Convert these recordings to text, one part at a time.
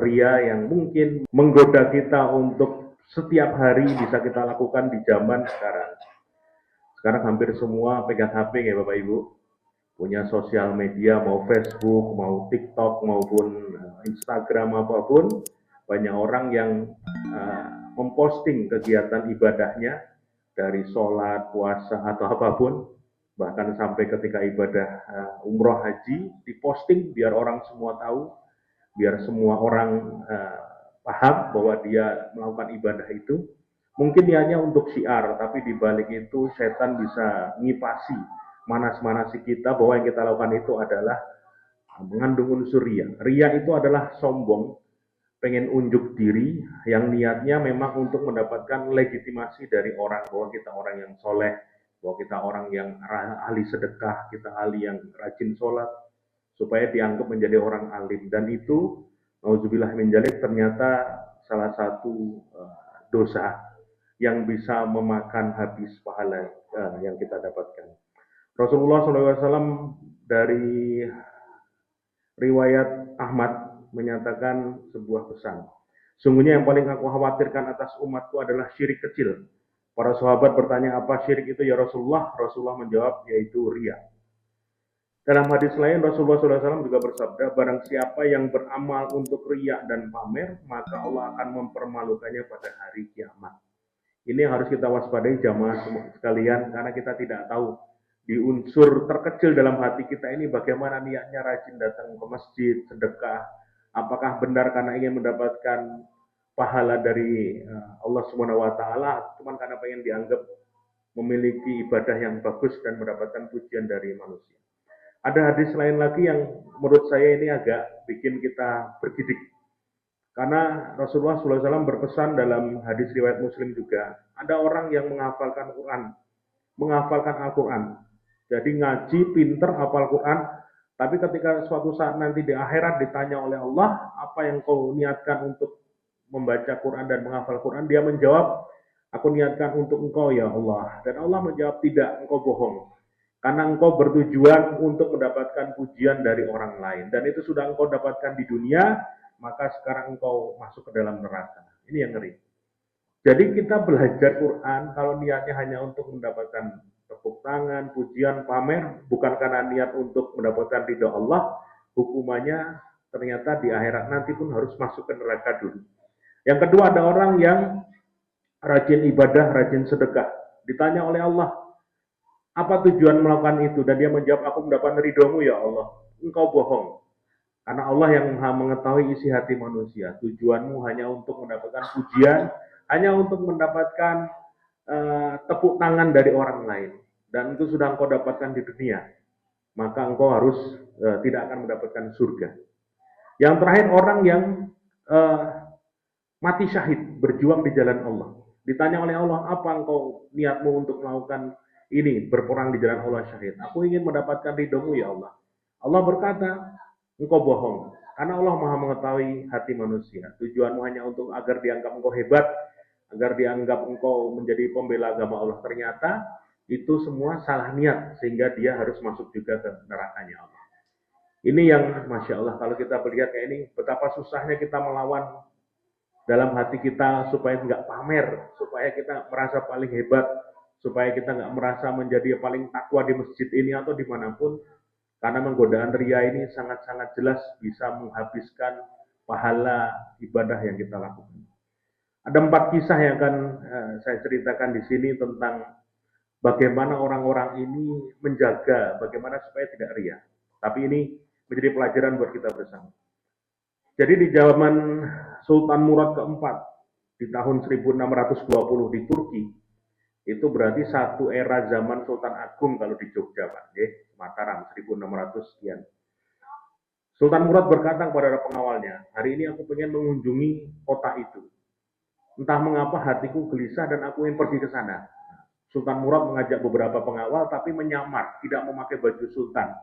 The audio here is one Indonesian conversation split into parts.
ria yang mungkin menggoda kita untuk setiap hari bisa kita lakukan di zaman sekarang. Sekarang hampir semua pegang HP ya Bapak Ibu, punya sosial media, mau Facebook, mau TikTok, maupun Instagram apapun, banyak orang yang memposting kegiatan ibadahnya, dari sholat, puasa, atau apapun, bahkan sampai ketika ibadah umroh haji, diposting biar orang semua tahu, biar semua orang paham bahwa dia melakukan ibadah itu. Mungkin hanya untuk syiar, tapi di balik itu setan bisa ngipasi manas-manasi kita bahwa yang kita lakukan itu adalah mengandung unsur ria. Ria itu adalah sombong, pengen unjuk diri, yang niatnya memang untuk mendapatkan legitimasi dari orang bahwa kita orang yang soleh, bahwa kita orang yang ahli sedekah, kita ahli yang rajin sholat, supaya dianggap menjadi orang alim. Dan itu, nauzubillah min dzalik, ternyata salah satu dosa yang bisa memakan habis pahala yang kita dapatkan. Rasulullah SAW dari riwayat Ahmad menyatakan sebuah pesan. Sungguhnya yang paling aku khawatirkan atas umatku adalah syirik kecil. Para sahabat bertanya, apa syirik itu ya Rasulullah? Rasulullah menjawab, yaitu riya. Dalam hadis lain Rasulullah SAW juga bersabda, barang siapa yang beramal untuk riya dan pamer, maka Allah akan mempermalukannya pada hari kiamat. Ini yang harus kita waspadai jamaah sekalian, karena kita tidak tahu di unsur terkecil dalam hati kita ini bagaimana niatnya rajin datang ke masjid, sedekah, apakah benar karena ingin mendapatkan pahala dari Allah Subhanahu wa taala, cuma karena pengen dianggap memiliki ibadah yang bagus dan mendapatkan pujian dari manusia. Ada hadis lain lagi yang menurut saya ini agak bikin kita bergidik. Karena Rasulullah SAW berpesan dalam hadis riwayat Muslim juga, ada orang yang menghafalkan Quran, menghafalkan Al-Quran. Jadi ngaji, pinter, hafal Quran, tapi ketika suatu saat nanti di akhirat ditanya oleh Allah, apa yang kau niatkan untuk membaca Quran dan menghafal Quran? Dia menjawab, aku niatkan untuk engkau ya Allah. Dan Allah menjawab, tidak, engkau bohong. Karena engkau bertujuan untuk mendapatkan pujian dari orang lain. Dan itu sudah engkau dapatkan di dunia, maka sekarang engkau masuk ke dalam neraka. Ini yang ngeri. Jadi kita belajar Quran kalau niatnya hanya untuk mendapatkan tepuk tangan, pujian, pamer, bukan karena niat untuk mendapatkan ridha Allah, hukumannya ternyata di akhirat nanti pun harus masuk ke neraka dulu. Yang kedua, ada orang yang rajin ibadah, rajin sedekah. Ditanya oleh Allah, apa tujuan melakukan itu? Dan dia menjawab, aku mendapatkan ridhomu ya Allah. Engkau bohong. Karena Allah yang maha mengetahui isi hati manusia. Tujuanmu hanya untuk mendapatkan pujian, hanya untuk mendapatkan tepuk tangan dari orang lain. Dan itu sudah engkau dapatkan di dunia. Maka engkau harus tidak akan mendapatkan surga. Yang terakhir, orang yang mati syahid, berjuang di jalan Allah. Ditanya oleh Allah, apa engkau niatmu untuk melakukan ini, berperang di jalan Allah syahid? Aku ingin mendapatkan ridhomu ya Allah. Allah berkata, engkau bohong. Karena Allah maha mengetahui hati manusia. Tujuanmu hanya untuk agar dianggap engkau hebat, agar dianggap engkau menjadi pembela agama Allah. Ternyata itu semua salah niat, sehingga dia harus masuk juga ke nerakanya Allah. Ini yang Masya Allah, kalau kita melihat kayak ini, betapa susahnya kita melawan dalam hati kita supaya nggak pamer, supaya kita merasa paling hebat, supaya kita nggak merasa menjadi paling takwa di masjid ini atau dimanapun, karena menggodaan ria ini sangat-sangat jelas bisa menghabiskan pahala ibadah yang kita lakukan. Ada 4 kisah yang akan saya ceritakan di sini tentang bagaimana orang-orang ini menjaga bagaimana supaya tidak ria. Tapi ini menjadi pelajaran buat kita bersama. Jadi di zaman Sultan Murad keempat di tahun 1620 di Turki, itu berarti satu era zaman Sultan Agung kalau di Jogja, Pak. Mataram 1600 sekian. Sultan Murad berkata kepada pengawalnya, hari ini aku ingin mengunjungi kota itu. Entah mengapa hatiku gelisah dan aku ingin pergi ke sana. Sultan Murad mengajak beberapa pengawal tapi menyamar, tidak memakai baju sultan.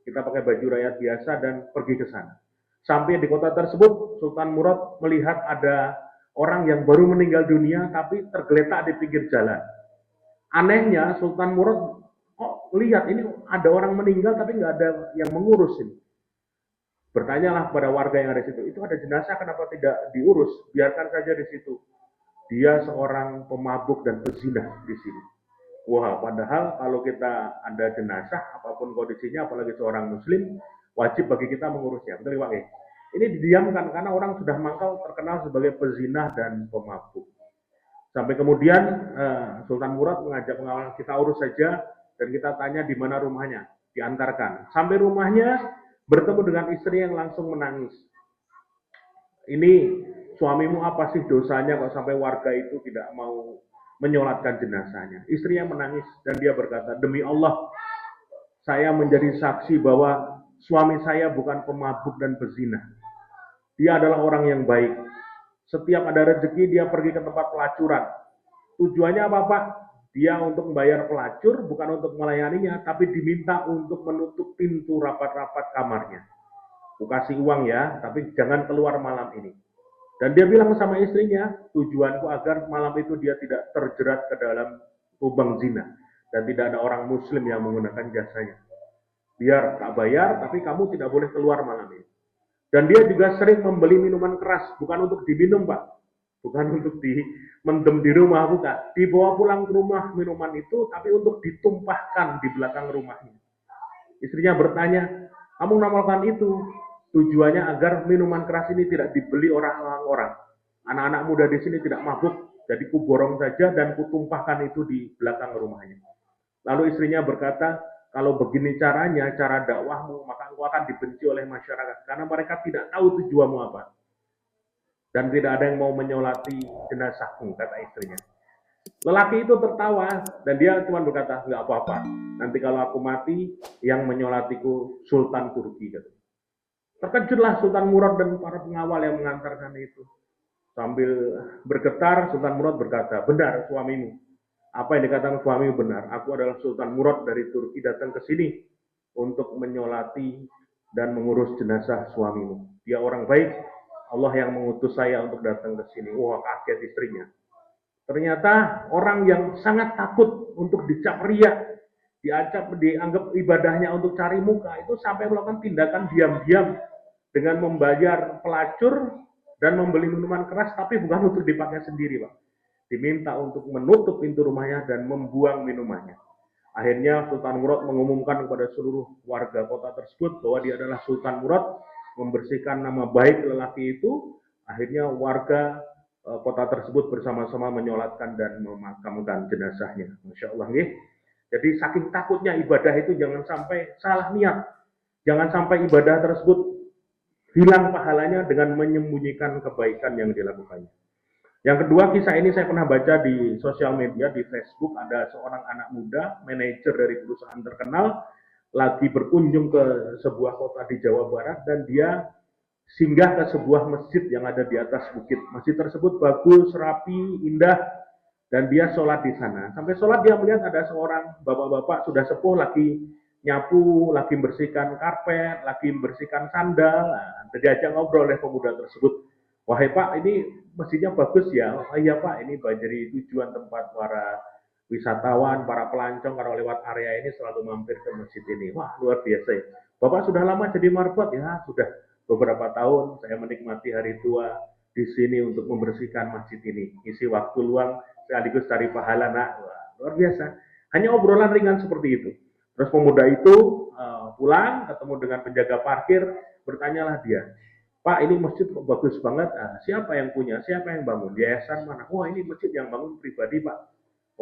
Kita pakai baju rakyat biasa dan pergi ke sana. Sampai di kota tersebut, Sultan Murad melihat ada orang yang baru meninggal dunia tapi tergeletak di pinggir jalan. Anehnya Sultan Murad kok lihat ini ada orang meninggal tapi nggak ada yang mengurus ini. Bertanyalah kepada warga yang ada di situ, itu ada jenazah kenapa tidak diurus? Biarkan saja di situ. Dia seorang pemabuk dan pezina di sini. Wah, padahal kalau kita ada jenazah, apapun kondisinya, apalagi seorang muslim, wajib bagi kita mengurusnya. Betul Pak? Ini didiamkan karena orang sudah mangkal terkenal sebagai pezina dan pemabuk. Sampai kemudian Sultan Murad mengajak pengawal, kita urus saja dan kita tanya di mana rumahnya. Diantarkan. Sampai rumahnya bertemu dengan istri yang langsung menangis. Ini suamimu apa sih dosanya kok sampai warga itu tidak mau menyolatkan jenazahnya. Istrinya menangis dan dia berkata, demi Allah, saya menjadi saksi bahwa suami saya bukan pemabuk dan pezina. Dia adalah orang yang baik. Setiap ada rezeki dia pergi ke tempat pelacuran. Tujuannya apa Pak? Dia untuk membayar pelacur, bukan untuk melayaninya, tapi diminta untuk menutup pintu rapat-rapat kamarnya. Aku kasih uang ya, tapi jangan keluar malam ini. Dan dia bilang sama istrinya, tujuanku agar malam itu dia tidak terjerat ke dalam lubang zina. Dan tidak ada orang muslim yang menggunakan jasanya. Biar tak bayar, tapi kamu tidak boleh keluar malam ini. Dan dia juga sering membeli minuman keras, bukan untuk diminum Pak. Bukan untuk mendem di rumah, bukan. Dibawa pulang ke rumah minuman itu, tapi untuk ditumpahkan di belakang rumahnya. Istrinya bertanya, kamu melakukan itu tujuannya agar minuman keras ini tidak dibeli orang-orang. Anak-anak muda di sini tidak mabuk, jadi kuborong saja dan kutumpahkan itu di belakang rumahnya. Lalu istrinya berkata, kalau begini caranya, cara dakwahmu, maka engkau akan dibenci oleh masyarakat. Karena mereka tidak tahu tujuanmu apa. Dan tidak ada yang mau menyolati jenazahmu, kata istrinya. Lelaki itu tertawa, dan dia cuma berkata, nggak apa-apa. Nanti kalau aku mati, yang menyolatiku Sultan Turki. Terkejutlah Sultan Murad dan para pengawal yang mengantarkan itu. Sambil bergetar, Sultan Murad berkata, benar suamimu. Apa yang dikatakan suamimu benar. Aku adalah Sultan Murad dari Turki datang ke sini untuk menyolati dan mengurus jenazah suamimu. Dia orang baik, Allah yang mengutus saya untuk datang ke sini. Wah, kaget istrinya. Ternyata orang yang sangat takut untuk dicap riya, dianggap ibadahnya untuk cari muka, itu sampai melakukan tindakan diam-diam dengan membayar pelacur dan membeli minuman keras, tapi bukan untuk dipakai sendiri, Pak. Diminta untuk menutup pintu rumahnya dan membuang minumannya. Akhirnya Sultan Murad mengumumkan kepada seluruh warga kota tersebut bahwa dia adalah Sultan Murad, membersihkan nama baik lelaki itu. Akhirnya warga kota tersebut bersama-sama menyolatkan dan memakamkan jenazahnya. Masya Allah, nih. Jadi saking takutnya ibadah itu jangan sampai salah niat. Jangan sampai ibadah tersebut hilang pahalanya dengan menyembunyikan kebaikan yang dilakukannya. Yang kedua, kisah ini saya pernah baca di sosial media, di Facebook, ada seorang anak muda, manajer dari perusahaan terkenal, lagi berkunjung ke sebuah kota di Jawa Barat, dan dia singgah ke sebuah masjid yang ada di atas bukit. Masjid tersebut bagus, rapi, indah, dan dia sholat di sana. Sampai sholat dia melihat ada seorang bapak-bapak sudah sepuh lagi nyapu, lagi membersihkan karpet, lagi membersihkan sandal. Nah, diajak ngobrol oleh pemuda tersebut. Wahai Pak, ini masjidnya bagus ya. Oh iya Pak, ini jadi tujuan tempat para wisatawan, para pelancong kalau lewat area ini selalu mampir ke masjid ini. Wah, luar biasa ya. Bapak sudah lama jadi marbot ya? Sudah beberapa tahun saya menikmati hari tua di sini untuk membersihkan masjid ini. Isi waktu luang sekaligus cari pahala. Nah, wah, luar biasa. Hanya obrolan ringan seperti itu. Terus pemuda itu pulang, ketemu dengan penjaga parkir, bertanyalah dia, Pak, ini masjid kok bagus banget. Siapa yang punya? Siapa yang bangun? Yayasan mana? Wah, ini masjid yang bangun pribadi, Pak.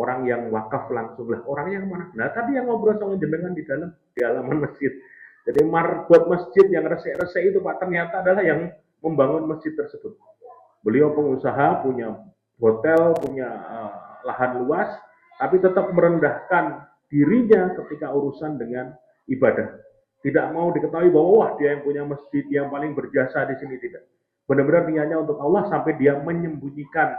Orang yang wakaf langsung lah. Orangnya yang mana? Nah, tadi yang ngobrol sama jenengan di dalam, di halaman masjid. Jadi marbot masjid yang resek-resek itu, Pak, ternyata adalah yang membangun masjid tersebut. Beliau pengusaha, punya hotel, punya lahan luas, tapi tetap merendahkan dirinya ketika urusan dengan ibadah. Tidak mau diketahui bahwa wah dia yang punya masjid yang paling berjasa di sini, tidak. Benar-benar niatnya untuk Allah sampai dia menyembunyikan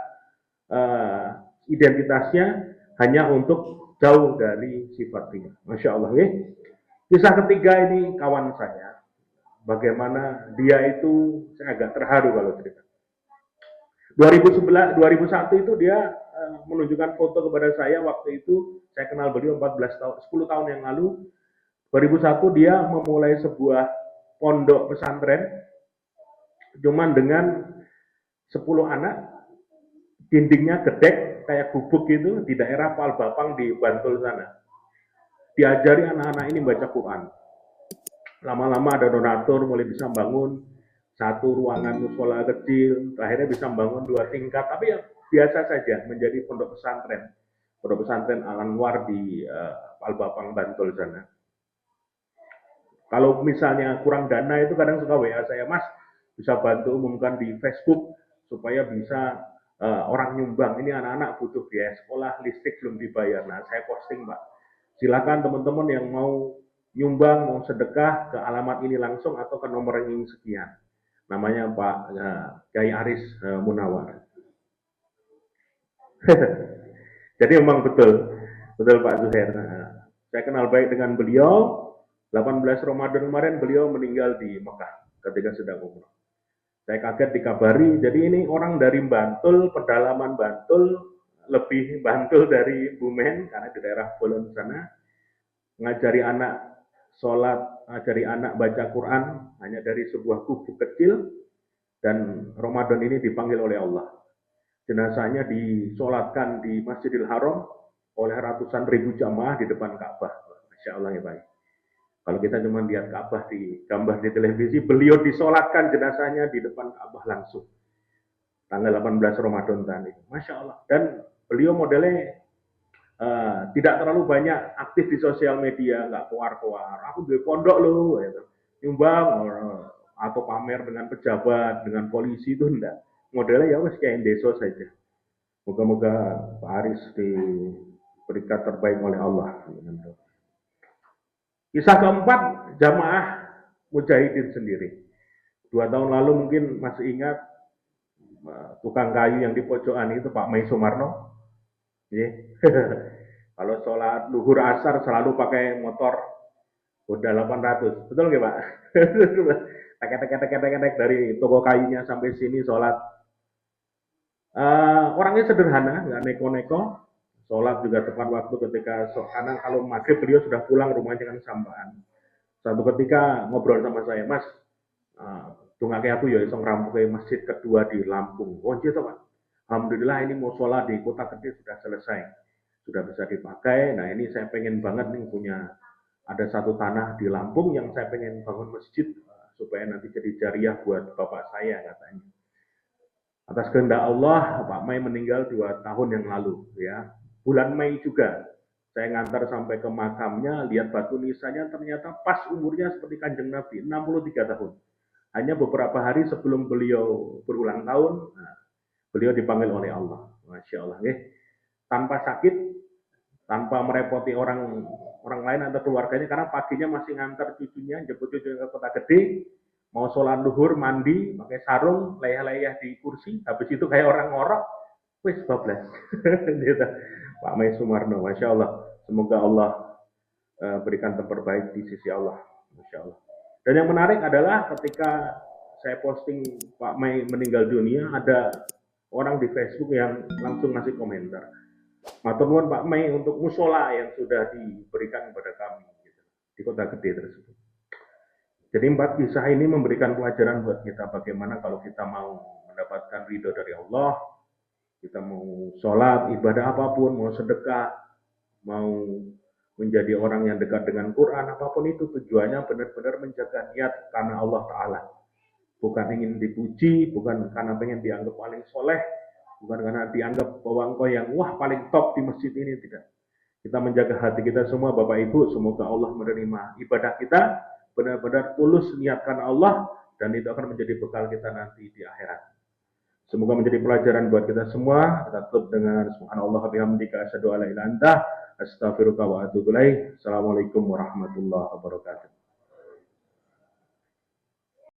identitasnya hanya untuk jauh dari sifat ria. Masya Allah. Kisah ketiga ini kawan saya. Bagaimana dia itu, saya agak terharu kalau cerita. 2001 itu dia menunjukkan foto kepada saya waktu itu. Saya kenal beliau 14 tahun, 10 tahun yang lalu. 2001 dia memulai sebuah pondok pesantren, cuman dengan 10 anak, dindingnya gedek kayak gubuk gitu di daerah Palbapang di Bantul sana. Diajari anak-anak ini baca Quran. Lama-lama ada donatur mulai bisa bangun satu ruangan musola kecil, akhirnya bisa bangun 2 tingkat, tapi ya biasa saja menjadi pondok pesantren Al Anwar di Palbapang Bantul sana. Kalau misalnya kurang dana itu kadang suka WA saya, Mas bisa bantu umumkan di Facebook supaya bisa orang nyumbang, ini anak-anak butuh biaya sekolah, listrik belum dibayar. Nah saya posting Pak, silakan teman-teman yang mau nyumbang, mau sedekah ke alamat ini langsung atau ke nomor yang sekian. Namanya Pak Kiai Aris Munawar. Jadi memang betul Pak Zuhair. Saya kenal baik dengan beliau. 18 Ramadan kemarin beliau meninggal di Mekah ketika sedang umroh. Saya kaget dikabari, jadi ini orang dari Bantul, pedalaman Bantul, lebih Bantul dari Bumen, karena di daerah Bolon sana, ngajari anak sholat, ngajari anak baca Quran, hanya dari sebuah gubuk kecil, dan Ramadan ini dipanggil oleh Allah. Jenazahnya disolatkan di Masjidil Haram oleh ratusan ribu jamaah di depan Ka'bah. Masya Allah ya baik. Kalau kita cuma lihat Ka'bah di gambar di televisi, beliau disolatkan jenazahnya di depan Ka'bah langsung. Tanggal 18 Ramadan tadi. Masya Allah. Dan beliau modelnya tidak terlalu banyak aktif di sosial media, nggak keluar-keluar. Aku di pondok loh, gitu. Nyumbang atau pamer dengan pejabat, dengan polisi itu enggak. Modelnya ya wes kayak deso saja. Moga-moga Pak Aris diberikan terbaik oleh Allah. Kisah keempat, jamaah mujahidin sendiri. 2 tahun lalu mungkin masih ingat tukang kayu yang di pojokan itu Pak Mai Sumarno. Kalau sholat luhur asar selalu pakai motor Honda 800. Betul nggak Pak? Tek dari toko kayunya sampai sini sholat. Orangnya sederhana, nggak neko-neko. Sholat juga tepat waktu ketika karena kalau maghrib beliau sudah pulang rumahnya kan sambahan. Satu ketika ngobrol sama saya, Mas, tungake aku ya iso ngrampuke masjid kedua di Lampung. Oh gitu Pak. Alhamdulillah ini mau sholat di kota gede sudah selesai. Sudah bisa dipakai. Nah ini saya pengen banget nih punya ada satu tanah di Lampung yang saya pengen bangun masjid supaya nanti jadi jariah buat bapak saya katanya. Atas kehendak Allah, Pak Mai meninggal 2 tahun yang lalu ya. Bulan Mei juga saya ngantar sampai ke makamnya, lihat batu nisannya ternyata pas umurnya seperti Kanjeng Nabi, 63 tahun. Hanya beberapa hari sebelum beliau berulang tahun, beliau dipanggil oleh Allah. Masya Allah. Tanpa sakit, tanpa merepoti orang lain atau keluarganya, karena paginya masih ngantar cucunya, jemput cucunya ke kota gede, mau sholat luhur, mandi, pakai sarung, leyah-leyah di kursi, habis itu kayak orang ngorok, wis bablas. Pak Mai Sumarno, Masya Allah. Semoga Allah berikan tempat baik di sisi Allah. Masya Allah. Dan yang menarik adalah ketika saya posting Pak Mai meninggal dunia, ada orang di Facebook yang langsung ngasih komentar. Matur nuwun Pak Mai untuk musola yang sudah diberikan kepada kami gitu, di kota gede tersebut. Jadi 4 kisah ini memberikan pelajaran buat kita bagaimana kalau kita mau mendapatkan ridho dari Allah, kita mau sholat, ibadah apapun, mau sedekah, mau menjadi orang yang dekat dengan Quran, apapun itu tujuannya benar-benar menjaga niat karena Allah Ta'ala. Bukan ingin dipuji, bukan karena pengen dianggap paling soleh, bukan karena dianggap bahwa engkau yang wah paling top di masjid ini, tidak. Kita menjaga hati kita semua Bapak Ibu, semoga Allah menerima ibadah kita, benar-benar tulus niatkan Allah, dan itu akan menjadi bekal kita nanti di akhirat. Semoga menjadi pelajaran buat kita semua. Kita tutup dengan subhanallah bihamdika asyhadu an la ilaha illa anta astaghfiruka wa atubu ilaik. Assalamualaikum warahmatullahi wabarakatuh.